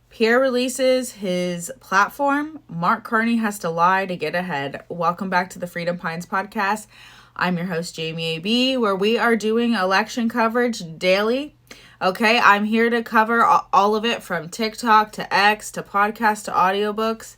Pierre releases his platform. Mark Carney has to lie to get ahead. Welcome back to the Freedom Pines podcast. I'm your host, Jamie A.B., where we are doing election coverage daily. Okay, I'm here to cover all of it from TikTok to X to podcast to audiobooks.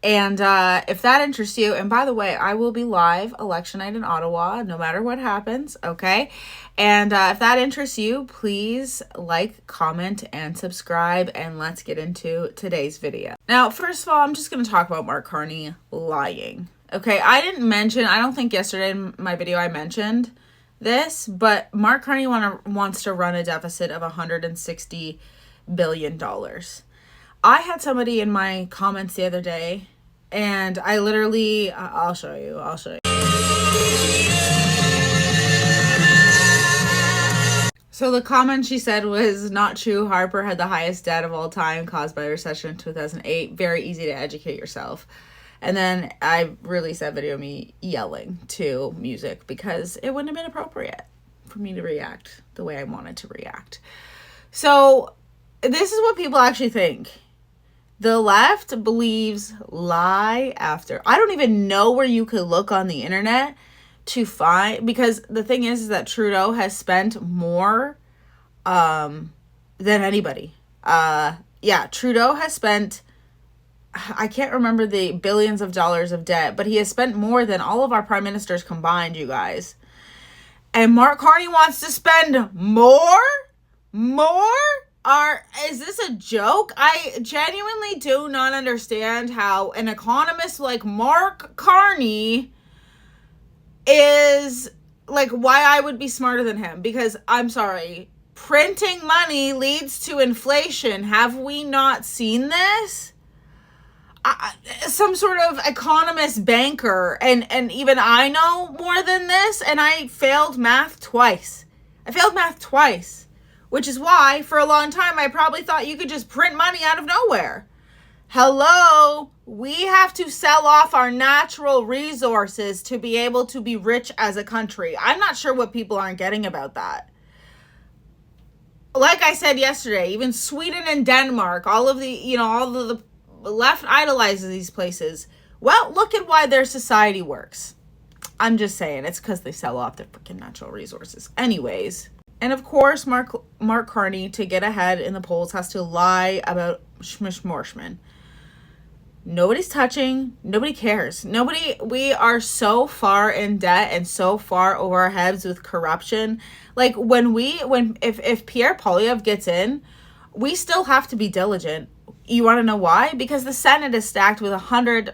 And if that interests you, and by the way, I will be live election night in Ottawa, no matter what happens, okay? And if that interests you, please like, comment, and subscribe, and let's get into today's video. Now, first of all, I'm just going to talk about Mark Carney lying. Okay, I don't think yesterday in my video I mentioned this, but Mark Carney wants to run a deficit of $160 billion. I had somebody in my comments the other day, and I literally, I'll show you. So the comment she said was, not true, Harper had the highest debt of all time caused by a recession in 2008. Very easy to educate yourself. And then I released that video of me yelling to music because it wouldn't have been appropriate for me to react the way I wanted to react. So this is what people actually think. The left believes lie after. I don't even know where you could look on the internet to find, because the thing is that Trudeau has spent more than anybody. Trudeau has spent, I can't remember the billions of dollars of debt, but he has spent more than all of our prime ministers combined, you guys. And Mark Carney wants to spend more? Is this a joke? I genuinely do not understand how an economist like Mark Carney is, like, why I would be smarter than him. Because, I'm sorry, printing money leads to inflation. Have we not seen this? Some sort of economist banker, and even I know more than this, and I failed math twice. Which is why, for a long time, I probably thought you could just print money out of nowhere. Hello? We have to sell off our natural resources to be able to be rich as a country. I'm not sure what people aren't getting about that. Like I said yesterday, even Sweden and Denmark, all of the left idolizes these places. Well, look at why their society works. I'm just saying, it's because they sell off their freaking natural resources. Anyways. And of course, Mark Carney, to get ahead in the polls, has to lie about Schmishmorshman. Nobody's touching. Nobody cares. We are so far in debt and so far over our heads with corruption. Like, if Pierre Poilievre gets in, we still have to be diligent. You want to know why? Because the Senate is stacked with 100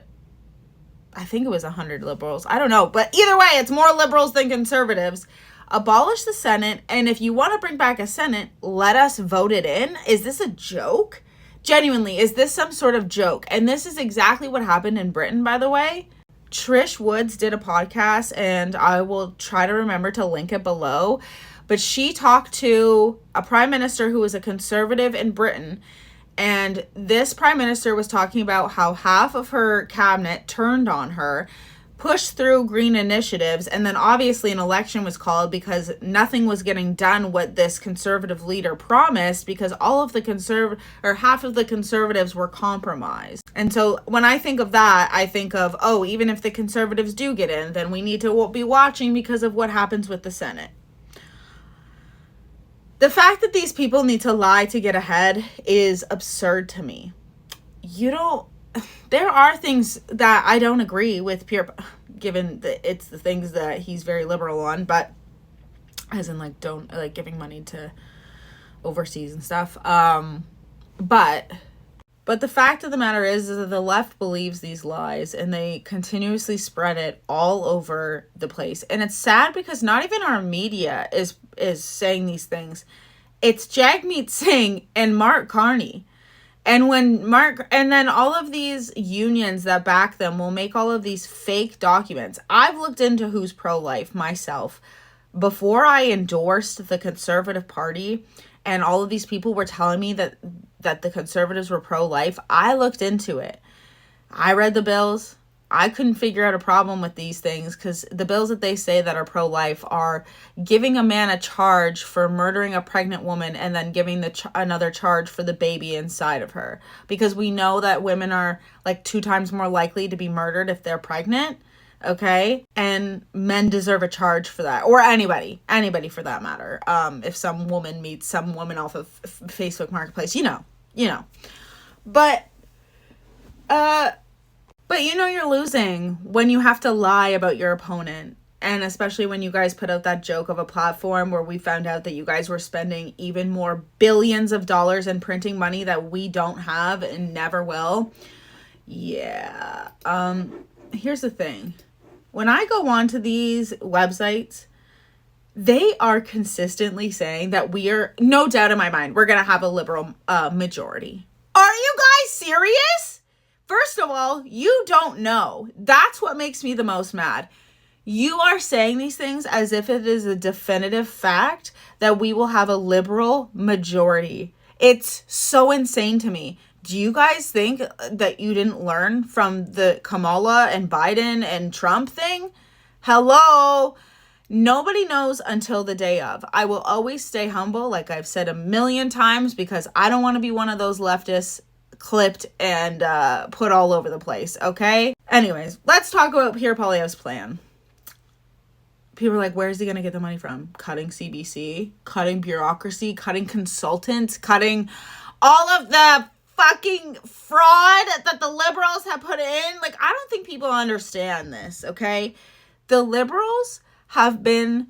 liberals. I don't know. But either way, it's more liberals than conservatives. Abolish the Senate, and if you want to bring back a Senate, let us vote it in. Is this a joke? Genuinely, is this some sort of joke? And this is exactly what happened in Britain, by the way. Trish Woods did a podcast, and I will try to remember to link it below. But she talked to a prime minister who was a conservative in Britain, and this prime minister was talking about how half of her cabinet turned on her, pushed through green initiatives, and then obviously an election was called because nothing was getting done what this conservative leader promised, because all of the half of the conservatives were compromised. And so when I think of that, I think of, even if the conservatives do get in, then we need to be watching because of what happens with the Senate. The fact that these people need to lie to get ahead is absurd to me. There are things that I don't agree with Pierre, given that it's the things that he's very liberal on, but as in don't giving money to overseas and stuff. But the fact of the matter is that the left believes these lies and they continuously spread it all over the place. And it's sad because not even our media is saying these things. It's Jagmeet Singh and Mark Carney. And then all of these unions that back them will make all of these fake documents. I've looked into who's pro-life myself. Before I endorsed the Conservative Party and all of these people were telling me that the Conservatives were pro-life, I looked into it. I read the bills. I couldn't figure out a problem with these things, because the bills that they say that are pro-life are giving a man a charge for murdering a pregnant woman and then giving another charge for the baby inside of her. Because we know that women are like 2 times more likely to be murdered if they're pregnant. Okay. And men deserve a charge for that, or anybody for that matter. If some woman meets some woman off of Facebook Marketplace, but you're losing when you have to lie about your opponent. And especially when you guys put out that joke of a platform where we found out that you guys were spending even more billions of dollars in printing money that we don't have and never will. Yeah. Here's the thing. When I go onto these websites, they are consistently saying that we are, no doubt in my mind, we're going to have a liberal majority. Are you guys serious? First of all, you don't know. That's what makes me the most mad. You are saying these things as if it is a definitive fact that we will have a liberal majority. It's so insane to me. Do you guys think that you didn't learn from the Kamala and Biden and Trump thing? Hello? Nobody knows until the day of. I will always stay humble, like I've said a million times, because I don't want to be one of those leftists clipped and put all over the place, okay? Anyways, let's talk about Pierre Poilievre's plan. People are like, where's he going to get the money from? Cutting CBC, cutting bureaucracy, cutting consultants, cutting all of the fucking fraud that the liberals have put in. Like, I don't think people understand this, okay? The liberals have been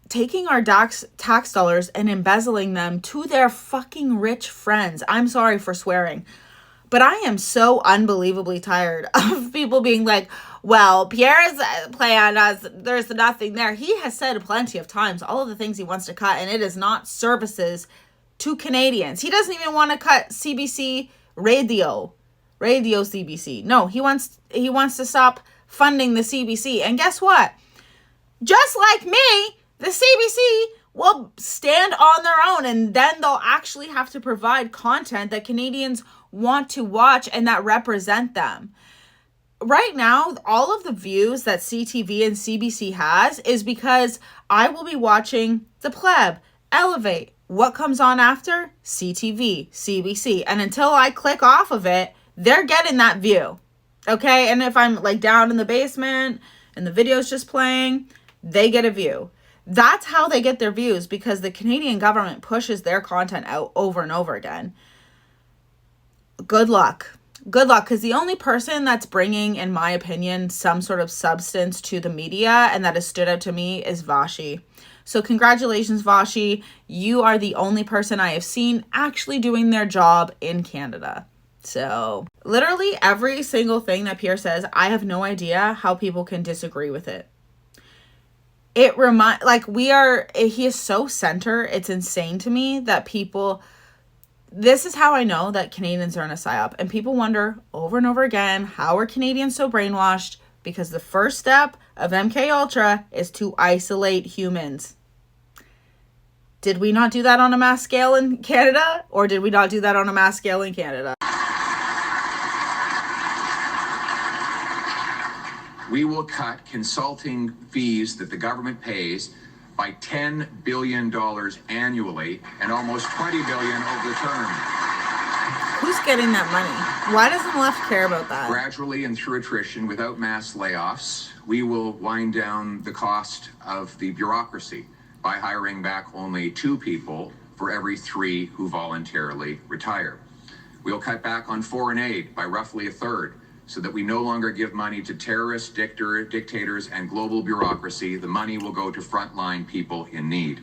taking our tax dollars and embezzling them to their fucking rich friends. I'm sorry for swearing, but I am so unbelievably tired of people being like, well, Pierres' plan, there's nothing there. He has said plenty of times all of the things he wants to cut, and it is not services to Canadians. He doesn't even want to cut CBC radio CBC. No, he wants to stop funding the CBC. And guess what? Just like me, the CBC will stand on their own, and then they'll actually have to provide content that Canadians want to watch and that represent them. Right now, all of the views that CTV and CBC has is because I will be watching The Pleb, Elevate. What comes on after? CTV, CBC. And until I click off of it, they're getting that view. Okay? And if I'm like down in the basement and the video's just playing, they get a view. That's how they get their views, because the Canadian government pushes their content out over and over again. Good luck. Good luck, because the only person that's bringing, in my opinion, some sort of substance to the media and that has stood out to me is Vashi. So congratulations, Vashi. You are the only person I have seen actually doing their job in Canada. So literally every single thing that Pierre says, I have no idea how people can disagree with it. He is so center. It's insane to me that people, this is how I know that Canadians are in a psyop. And people wonder over and over again, how are Canadians so brainwashed? Because the first step of MK Ultra is to isolate humans. Did we not do that on a mass scale in Canada? Or did we not do that on a mass scale in Canada? We will cut consulting fees that the government pays by $10 billion annually and almost $20 billion over the term. Who's getting that money? Why doesn't the left care about that? Gradually and through attrition, without mass layoffs, we will wind down the cost of the bureaucracy by hiring back only 2 people for every 3 who voluntarily retire. We'll cut back on foreign aid by roughly a third, so that we no longer give money to terrorists, dictators, and global bureaucracy. The money will go to frontline people in need.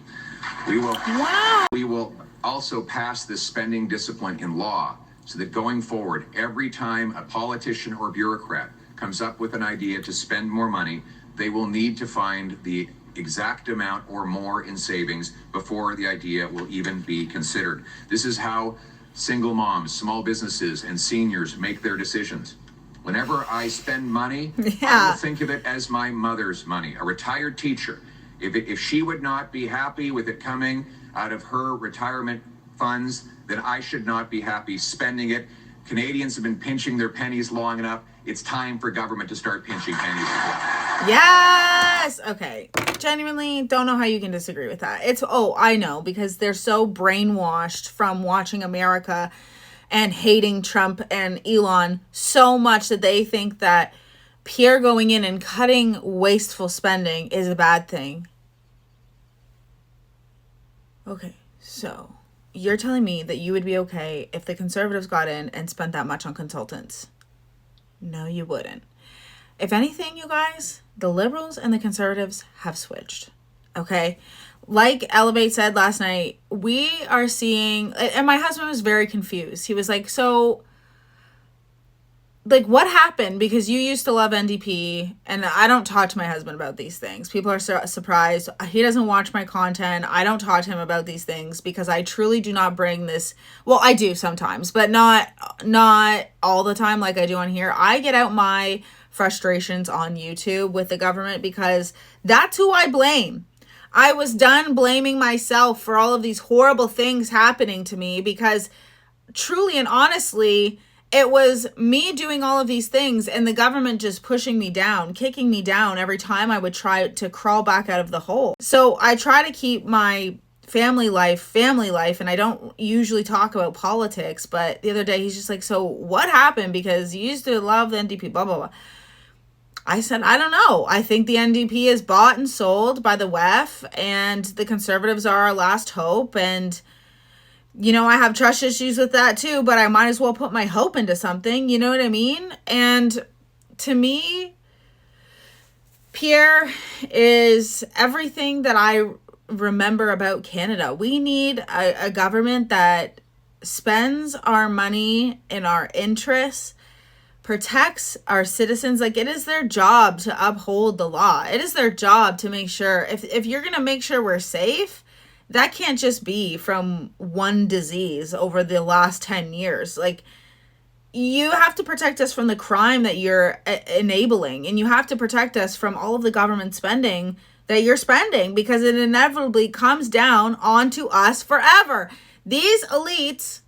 We will also pass this spending discipline in law, so that going forward, every time a politician or bureaucrat comes up with an idea to spend more money, they will need to find the exact amount or more in savings before the idea will even be considered. This is how single moms, small businesses, and seniors make their decisions. Whenever I spend money, I will think of it as my mother's money. A retired teacher, if she would not be happy with it coming out of her retirement funds, then I should not be happy spending it. Canadians have been pinching their pennies long enough. It's time for government to start pinching pennies again. Yes. Okay. Genuinely don't know how you can disagree with that. I know, because they're so brainwashed from watching America and hating Trump and Elon so much that they think that Pierre going in and cutting wasteful spending is a bad thing. Okay, so you're telling me that you would be okay if the Conservatives got in and spent that much on consultants? No, you wouldn't. If anything, you guys, the Liberals and the Conservatives have switched, okay? Like Elevate said last night, we are seeing, and my husband was very confused. He was like, so, like, what happened? Because you used to love NDP, and I don't talk to my husband about these things. People are surprised. He doesn't watch my content. I don't talk to him about these things because I truly do not bring this. Well, I do sometimes, but not all the time like I do on here. I get out my frustrations on YouTube with the government because that's who I blame. I was done blaming myself for all of these horrible things happening to me because truly and honestly, it was me doing all of these things and the government just pushing me down, kicking me down every time I would try to crawl back out of the hole. So I try to keep my family life, and I don't usually talk about politics, but the other day he's just like, so what happened? Because you used to love the NDP, blah, blah, blah. I said, I don't know. I think the NDP is bought and sold by the WEF, and the Conservatives are our last hope. And, you know, I have trust issues with that too, but I might as well put my hope into something. You know what I mean? And to me, Pierre is everything that I remember about Canada. We need a government that spends our money in our interests, protects our citizens. Like, it is their job to uphold the law. It is their job to make sure, if you're going to make sure we're safe, that can't just be from one disease over the last 10 years. Like, you have to protect us from the crime that you're enabling, and you have to protect us from all of the government spending that you're spending, because it inevitably comes down onto us forever. These elites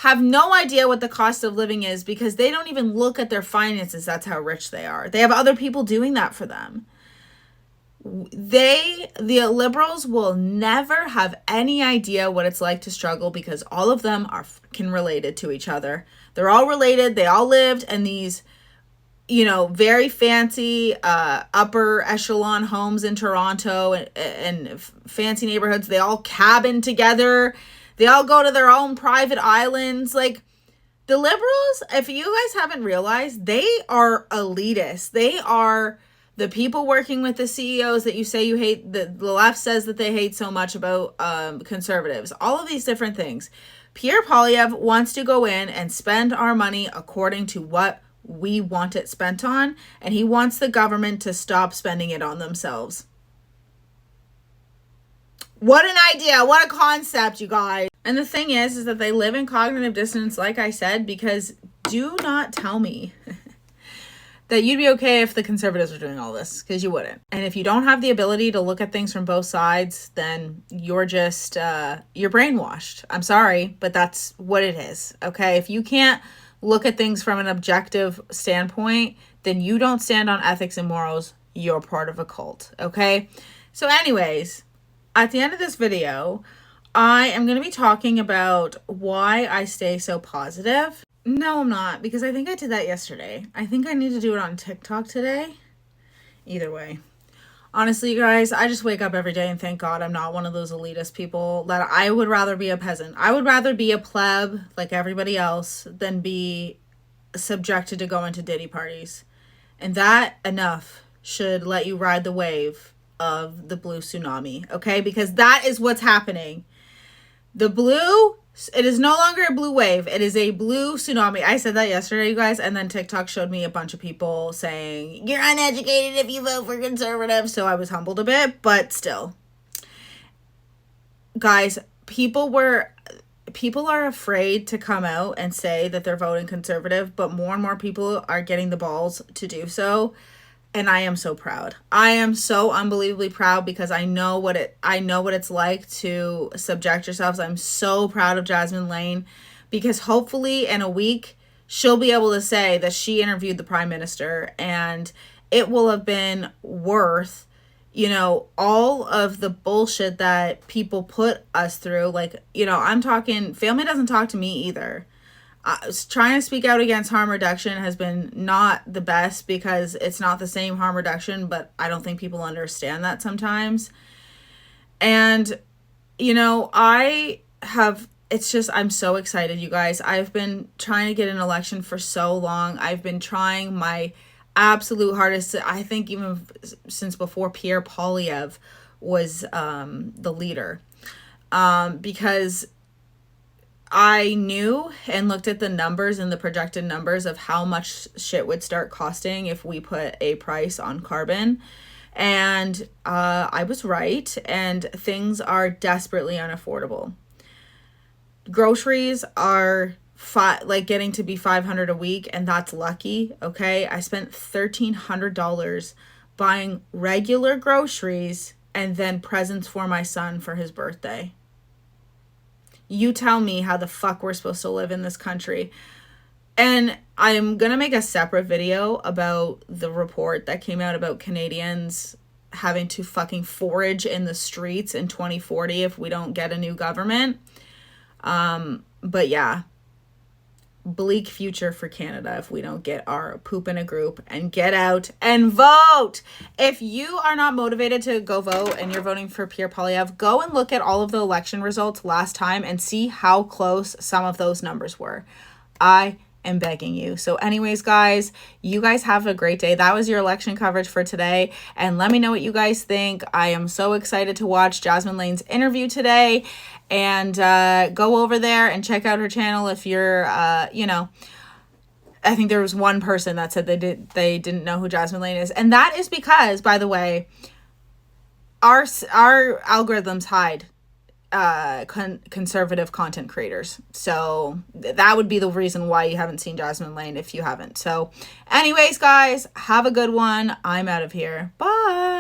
have no idea what the cost of living is because they don't even look at their finances. That's how rich they are. They have other people doing that for them. The Liberals will never have any idea what it's like to struggle because all of them are fucking related to each other. They're all related. They all lived in these, you know, very fancy upper echelon homes in Toronto and fancy neighborhoods. They all cabin together. They all go to their own private islands. Like, the Liberals, if you guys haven't realized, they are elitists. They are the people working with the CEOs that you say you hate, the left says that they hate so much about Conservatives. All of these different things. Pierre Poilievre wants to go in and spend our money according to what we want it spent on, and he wants the government to stop spending it on themselves. What an idea. What a concept, you guys. And the thing is that they live in cognitive dissonance, like I said, because do not tell me that you'd be okay if the Conservatives were doing all this, because you wouldn't. And if you don't have the ability to look at things from both sides, then you're just, you're brainwashed. I'm sorry, but that's what it is, okay? If you can't look at things from an objective standpoint, then you don't stand on ethics and morals. You're part of a cult, okay? So anyways, at the end of this video, I am going to be talking about why I stay so positive. No, I'm not, because I think I did that yesterday. I think I need to do it on TikTok today. Either way. Honestly, you guys, I just wake up every day and thank God I'm not one of those elitist people that I would rather be a peasant. I would rather be a pleb like everybody else than be subjected to going to ditty parties. And that enough should let you ride the wave of the blue tsunami, okay? Because that is what's happening. The blue, it is no longer a blue wave. It is a blue tsunami. I said that yesterday, you guys, and then TikTok showed me a bunch of people saying, you're uneducated if you vote for conservative. So I was humbled a bit, but still. Guys, people are afraid to come out and say that they're voting conservative, but more and more people are getting the balls to do so. And I am so proud. I am so unbelievably proud because I know what it's like to subject yourselves. I'm so proud of Jasmine Lane because hopefully in a week she'll be able to say that she interviewed the prime minister, and it will have been worth, you know, all of the bullshit that people put us through. Like, you know, I'm talking, family doesn't talk to me either. Trying to speak out against harm reduction has been not the best because it's not the same harm reduction, but I don't think people understand that sometimes. And, you know, it's just, I'm so excited, you guys. I've been trying to get an election for so long. I've been trying my absolute hardest, I think even since before Pierre Poilievre was the leader, because I knew and looked at the numbers and the projected numbers of how much shit would start costing if we put a price on carbon. And I was right, and things are desperately unaffordable. Groceries are getting to be $500 a week, and that's lucky. Okay, I spent $1,300 buying regular groceries and then presents for my son for his birthday. You tell me how the fuck we're supposed to live in this country. And I'm going to make a separate video about the report that came out about Canadians having to fucking forage in the streets in 2040 if we don't get a new government. But yeah, bleak future for Canada if we don't get our poop in a group and get out and vote. If you are not motivated to go vote and you're voting for Pierre Poilievre, go and look at all of the election results last time and see how close some of those numbers were. I am begging you. So anyways, guys, you guys have a great day. That was your election coverage for today. And let me know what you guys think. I am so excited to watch Jasmine Lane's interview today. And go over there and check out her channel if you're, you know, I think there was one person that said they didn't know who Jasmine Lane is. And that is because, by the way, our algorithms hide conservative content creators. So that would be the reason why you haven't seen Jasmine Lane if you haven't. So anyways, guys, have a good one. I'm out of here. Bye.